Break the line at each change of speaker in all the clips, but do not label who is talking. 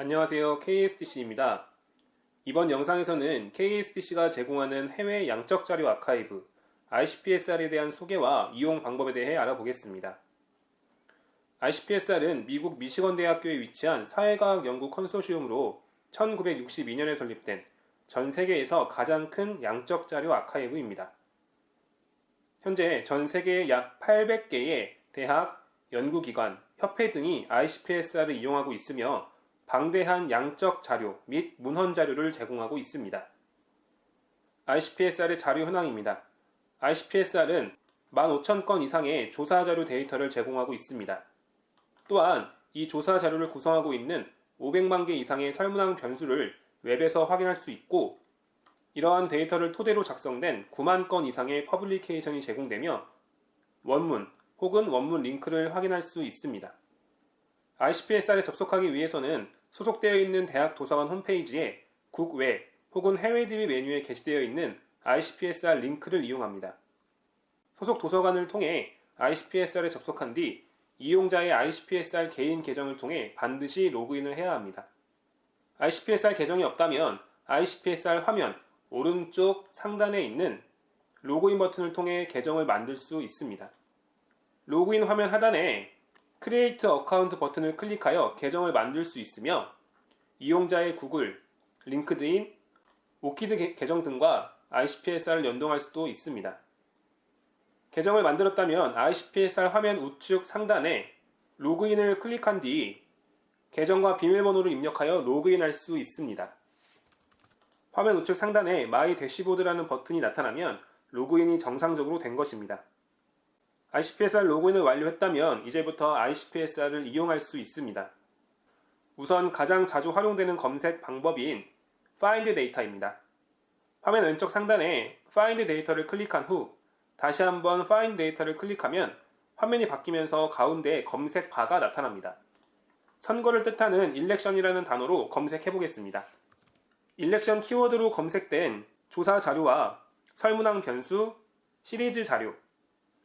안녕하세요. KSTC입니다. 이번 영상에서는 KSTC가 제공하는 해외 양적 자료 아카이브 ICPSR에 대한 소개와 이용 방법에 대해 알아보겠습니다. ICPSR은 미국 미시건 대학교에 위치한 사회과학 연구 컨소시엄으로 1962년에 설립된 전 세계에서 가장 큰 양적 자료 아카이브입니다. 현재 전 세계 약 800개의 대학, 연구기관, 협회 등이 ICPSR을 이용하고 있으며 방대한 양적 자료 및 문헌 자료를 제공하고 있습니다. ICPSR의 자료 현황입니다. ICPSR은 15,000건 이상의 조사 자료 데이터를 제공하고 있습니다. 또한 이 조사 자료를 구성하고 있는 500만 개 이상의 설문항 변수를 웹에서 확인할 수 있고, 이러한 데이터를 토대로 작성된 9만 건 이상의 퍼블리케이션이 제공되며 원문 혹은 원문 링크를 확인할 수 있습니다. ICPSR에 접속하기 위해서는 소속되어 있는 대학 도서관 홈페이지에 국외 혹은 해외 DB 메뉴에 게시되어 있는 ICPSR 링크를 이용합니다. 소속 도서관을 통해 ICPSR에 접속한 뒤 이용자의 ICPSR 개인 계정을 통해 반드시 로그인을 해야 합니다. ICPSR 계정이 없다면 ICPSR 화면 오른쪽 상단에 있는 로그인 버튼을 통해 계정을 만들 수 있습니다. 로그인 화면 하단에 Create Account 버튼을 클릭하여 계정을 만들 수 있으며 이용자의 구글, 링크드인, 오키드 계정 등과 ICPSR을 연동할 수도 있습니다. 계정을 만들었다면 ICPSR 화면 우측 상단에 로그인을 클릭한 뒤 계정과 비밀번호를 입력하여 로그인할 수 있습니다. 화면 우측 상단에 My 대시보드라는 버튼이 나타나면 로그인이 정상적으로 된 것입니다. ICPSR 로그인을 완료했다면 이제부터 ICPSR을 이용할 수 있습니다. 우선 가장 자주 활용되는 검색 방법인 Find Data입니다. 화면 왼쪽 상단에 Find Data를 클릭한 후 다시 한번 Find Data를 클릭하면 화면이 바뀌면서 가운데 검색 바가 나타납니다. 선거를 뜻하는 Election이라는 단어로 검색해 보겠습니다. Election 키워드로 검색된 조사 자료와 설문항 변수, 시리즈 자료,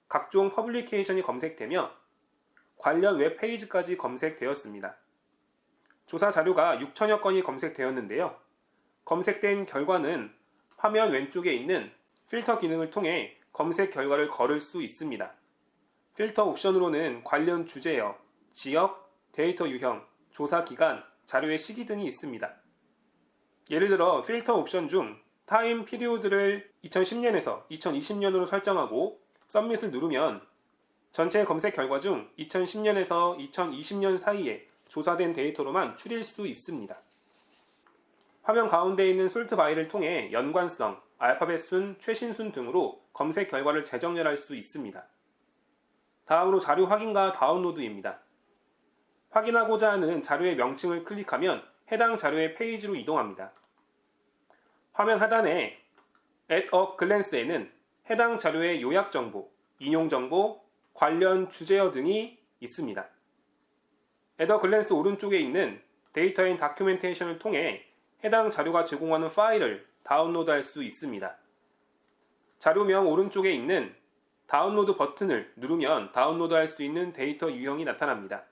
각종 퍼블리케이션이 검색되며 관련 웹페이지까지 검색되었습니다. 조사 자료가 6천여 건이 검색되었는데요. 검색된 결과는 화면 왼쪽에 있는 필터 기능을 통해 검색 결과를 거를 수 있습니다. 필터 옵션으로는 관련 주제어, 지역, 데이터 유형, 조사 기간, 자료의 시기 등이 있습니다. 예를 들어 필터 옵션 중 타임 피리오드를 2010년에서 2020년으로 설정하고 서밋을 누르면 전체 검색 결과 중 2010년에서 2020년 사이에 조사된 데이터로만 추릴 수 있습니다. 화면 가운데 있는 솔트 바이를 통해 연관성, 알파벳 순, 최신 순 등으로 검색 결과를 재정렬할 수 있습니다. 다음으로 자료 확인과 다운로드입니다. 확인하고자 하는 자료의 명칭을 클릭하면 해당 자료의 페이지로 이동합니다. 화면 하단에 At a Glance에는 해당 자료의 요약 정보, 인용 정보, 관련 주제어 등이 있습니다. At a Glance 오른쪽에 있는 데이터 앤 다큐멘테이션을 통해 해당 자료가 제공하는 파일을 다운로드할 수 있습니다. 자료명 오른쪽에 있는 다운로드 버튼을 누르면 다운로드할 수 있는 데이터 유형이 나타납니다.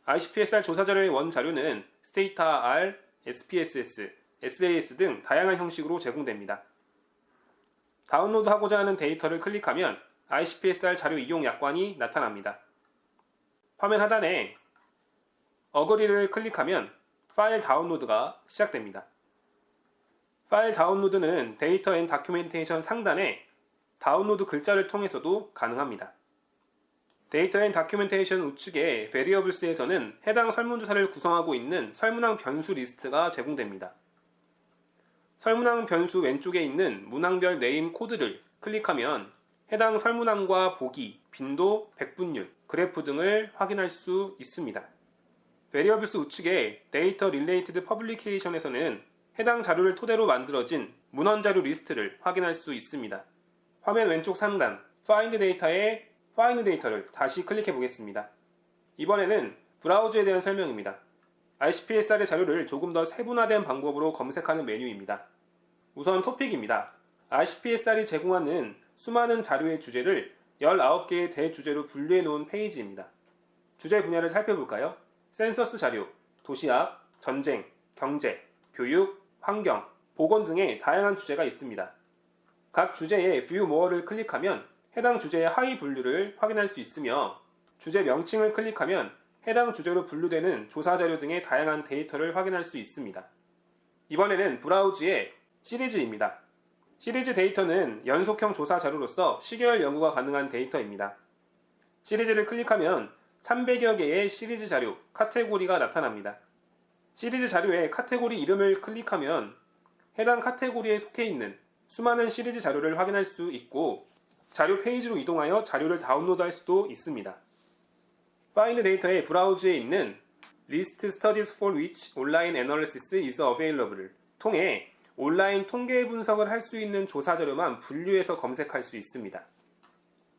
ICPSR 조사 자료의 원 자료는 STAR, SPSS, SAS 등 다양한 형식으로 제공됩니다. 다운로드하고자 하는 데이터를 클릭하면 ICPSR 자료 이용 약관이 나타납니다. 화면 하단에 어그리를 클릭하면 파일 다운로드가 시작됩니다. 파일 다운로드는 데이터 앤 다큐멘테이션 상단에 다운로드 글자를 통해서도 가능합니다. 데이터 앤 다큐멘테이션 우측의 Variables에서는 해당 설문조사를 구성하고 있는 설문항 변수 리스트가 제공됩니다. 설문항 변수 왼쪽에 있는 문항별 네임 코드를 클릭하면 해당 설문항과 보기, 빈도, 백분율, 그래프 등을 확인할 수 있습니다. Variables 우측의 Data Related Publication에서는 해당 자료를 토대로 만들어진 문헌 자료 리스트를 확인할 수 있습니다. 화면 왼쪽 상단 Find Data의 Find Data를 다시 클릭해 보겠습니다. 이번에는 브라우저에 대한 설명입니다. ICPSR의 자료를 조금 더 세분화된 방법으로 검색하는 메뉴입니다. 우선 토픽입니다. ICPSR이 제공하는 수많은 자료의 주제를 19개의 대주제로 분류해 놓은 페이지입니다. 주제 분야를 살펴볼까요? 센서스 자료, 도시학, 전쟁, 경제, 교육, 환경, 보건 등의 다양한 주제가 있습니다. 각 주제의 View More를 클릭하면 해당 주제의 하위 분류를 확인할 수 있으며 주제 명칭을 클릭하면 해당 주제로 분류되는 조사 자료 등의 다양한 데이터를 확인할 수 있습니다. 이번에는 브라우즈의 시리즈입니다. 시리즈 데이터는 연속형 조사 자료로서 시계열 연구가 가능한 데이터입니다. 시리즈를 클릭하면 300여 개의 시리즈 자료, 카테고리가 나타납니다. 시리즈 자료의 카테고리 이름을 클릭하면 해당 카테고리에 속해 있는 수많은 시리즈 자료를 확인할 수 있고 자료 페이지로 이동하여 자료를 다운로드할 수도 있습니다. Find 데이터의 브라우즈에 있는 List Studies for which online analysis is available을 통해 온라인 통계 분석을 할 수 있는 조사 자료만 분류해서 검색할 수 있습니다.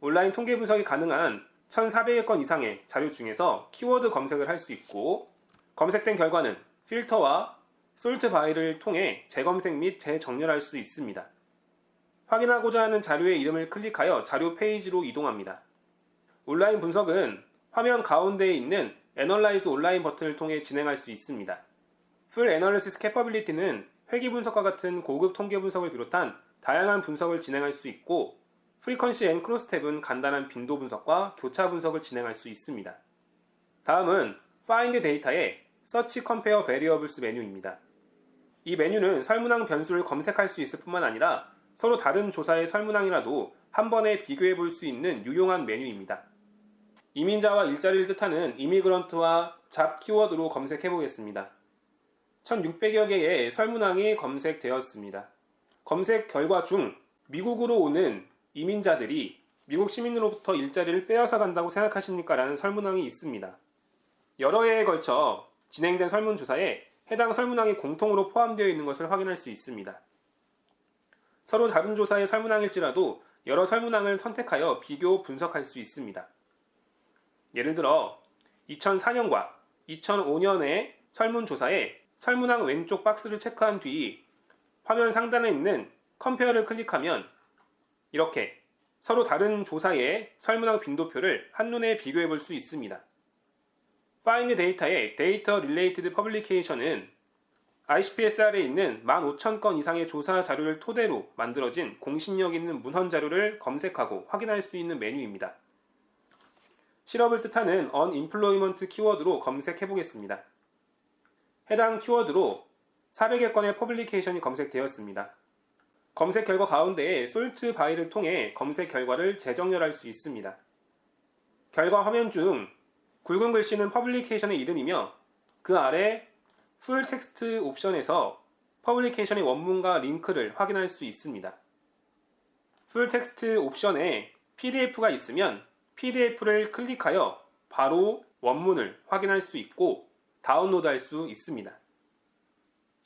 온라인 통계 분석이 가능한 1,400여 건 이상의 자료 중에서 키워드 검색을 할 수 있고 검색된 결과는 필터와 솔트 바이를 통해 재검색 및 재정렬할 수 있습니다. 확인하고자 하는 자료의 이름을 클릭하여 자료 페이지로 이동합니다. 온라인 분석은 화면 가운데에 있는 Analyze 온라인 버튼을 통해 진행할 수 있습니다. Full Analysis Capability는 회귀 분석과 같은 고급 통계 분석을 비롯한 다양한 분석을 진행할 수 있고 Frequency and Crosstab은 간단한 빈도 분석과 교차 분석을 진행할 수 있습니다. 다음은 Find 데이터의 Search Compare Variables 메뉴입니다. 이 메뉴는 설문항 변수를 검색할 수 있을 뿐만 아니라 서로 다른 조사의 설문항이라도 한 번에 비교해 볼 수 있는 유용한 메뉴입니다. 이민자와 일자리를 뜻하는 이미그런트와 잡 키워드로 검색해 보겠습니다. 1600여 개의 설문항이 검색되었습니다. 검색 결과 중 미국으로 오는 이민자들이 미국 시민으로부터 일자리를 빼앗아 간다고 생각하십니까? 라는 설문항이 있습니다. 여러 해에 걸쳐 진행된 설문조사에 해당 설문항이 공통으로 포함되어 있는 것을 확인할 수 있습니다. 서로 다른 조사의 설문항일지라도 여러 설문항을 선택하여 비교 분석할 수 있습니다. 예를 들어 2004년과 2005년의 설문조사에 설문항 왼쪽 박스를 체크한 뒤 화면 상단에 있는 컴페어를 클릭하면 이렇게 서로 다른 조사의 설문항 빈도표를 한눈에 비교해 볼 수 있습니다. Find 데이터의 Data Related Publication은 ICPSR에 있는 15,000건 이상의 조사 자료를 토대로 만들어진 공신력 있는 문헌 자료를 검색하고 확인할 수 있는 메뉴입니다. 실업을 뜻하는 Unemployment 키워드로 검색해 보겠습니다. 해당 키워드로 400여 건의 퍼블리케이션이 검색되었습니다. 검색 결과 가운데에 솔트 바이를 통해 검색 결과를 재정렬할 수 있습니다. 결과 화면 중 굵은 글씨는 퍼블리케이션의 이름이며 그 아래 풀 텍스트 옵션에서 퍼블리케이션의 원문과 링크를 확인할 수 있습니다. 풀 텍스트 옵션에 PDF가 있으면 PDF를 클릭하여 바로 원문을 확인할 수 있고 다운로드할 수 있습니다.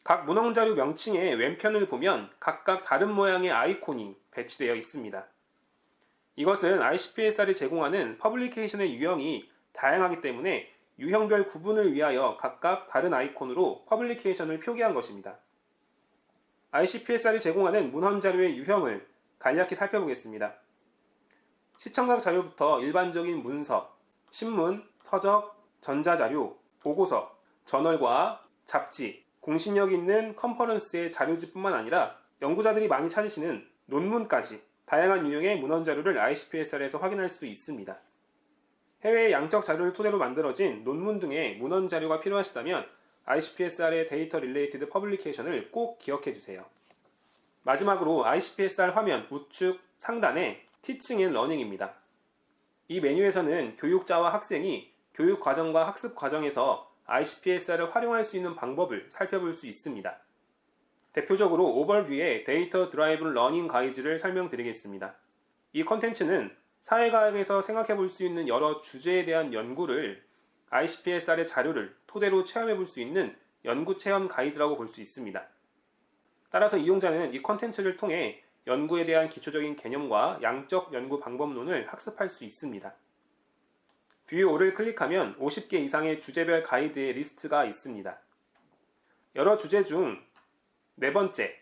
각 문헌자료 명칭의 왼편을 보면 각각 다른 모양의 아이콘이 배치되어 있습니다. 이것은 ICPSR이 제공하는 퍼블리케이션의 유형이 다양하기 때문에 유형별 구분을 위하여 각각 다른 아이콘으로 퍼블리케이션을 표기한 것입니다. ICPSR이 제공하는 문헌 자료의 유형을 간략히 살펴보겠습니다. 시청각 자료부터 일반적인 문서, 신문, 서적, 전자자료, 보고서, 저널과 잡지, 공신력 있는 컨퍼런스의 자료집뿐만 아니라 연구자들이 많이 찾으시는 논문까지 다양한 유형의 문헌 자료를 ICPSR에서 확인할 수 있습니다. 해외의 양적 자료를 토대로 만들어진 논문 등의 문헌 자료가 필요하시다면 ICPSR의 데이터 릴레이티드 퍼블리케이션을 꼭 기억해 주세요. 마지막으로 ICPSR 화면 우측 상단에 Teaching and Learning입니다. 이 메뉴에서는 교육자와 학생이 교육 과정과 학습 과정에서 ICPSR을 활용할 수 있는 방법을 살펴볼 수 있습니다. 대표적으로 오버뷰의 데이터 드라이븐 러닝 가이드를 설명드리겠습니다. 이 컨텐츠는 사회과학에서 생각해 볼 수 있는 여러 주제에 대한 연구를 ICPSR의 자료를 토대로 체험해 볼 수 있는 연구 체험 가이드라고 볼 수 있습니다. 따라서 이용자는 이 컨텐츠를 통해 연구에 대한 기초적인 개념과 양적 연구 방법론을 학습할 수 있습니다. 뷰 5를 클릭하면 50개 이상의 주제별 가이드의 리스트가 있습니다. 여러 주제 중 네 번째,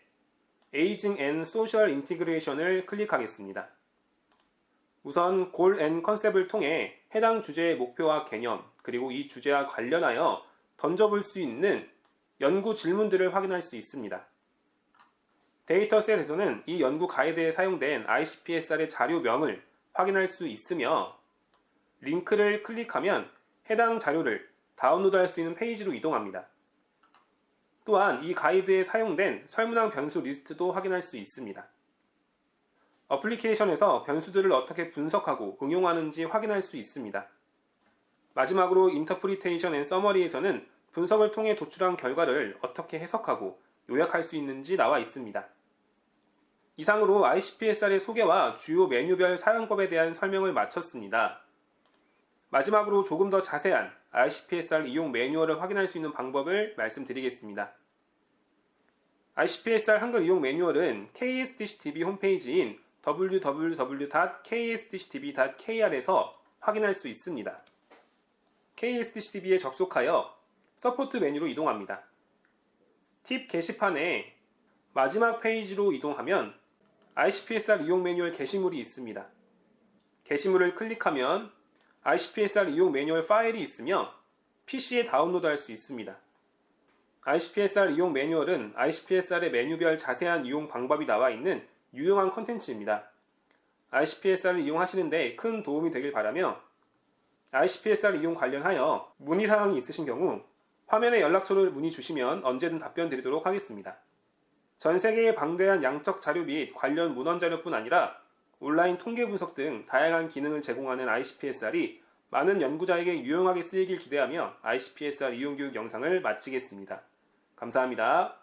Aging and Social Integration을 클릭하겠습니다. 우선 골 앤 컨셉을 통해 해당 주제의 목표와 개념, 그리고 이 주제와 관련하여 던져볼 수 있는 연구 질문들을 확인할 수 있습니다. 데이터셋에서는 이 연구 가이드에 사용된 ICPSR의 자료명을 확인할 수 있으며 링크를 클릭하면 해당 자료를 다운로드할 수 있는 페이지로 이동합니다. 또한 이 가이드에 사용된 설문항 변수 리스트도 확인할 수 있습니다. 어플리케이션에서 변수들을 어떻게 분석하고 응용하는지 확인할 수 있습니다. 마지막으로 인터프리테이션 앤 서머리에서는 분석을 통해 도출한 결과를 어떻게 해석하고 요약할 수 있는지 나와 있습니다. 이상으로 ICPSR의 소개와 주요 메뉴별 사용법에 대한 설명을 마쳤습니다. 마지막으로 조금 더 자세한 ICPSR 이용 매뉴얼을 확인할 수 있는 방법을 말씀드리겠습니다. ICPSR 한글 이용 매뉴얼은 KSDCTV 홈페이지인 www.ksdctv.kr에서 확인할 수 있습니다. KSDCTV에 접속하여 서포트 메뉴로 이동합니다. 팁 게시판에 마지막 페이지로 이동하면 ICPSR 이용 매뉴얼 게시물이 있습니다. 게시물을 클릭하면 ICPSR 이용 매뉴얼 파일이 있으며 PC에 다운로드할 수 있습니다. ICPSR 이용 매뉴얼은 ICPSR의 메뉴별 자세한 이용 방법이 나와 있는 유용한 콘텐츠입니다. ICPSR을 이용하시는데 큰 도움이 되길 바라며 ICPSR 이용 관련하여 문의사항이 있으신 경우 화면에 연락처를 문의 주시면 언제든 답변 드리도록 하겠습니다. 전 세계의 방대한 양적 자료 및 관련 문헌 자료뿐 아니라 온라인 통계 분석 등 다양한 기능을 제공하는 ICPSR이 많은 연구자에게 유용하게 쓰이길 기대하며 ICPSR 이용 교육 영상을 마치겠습니다. 감사합니다.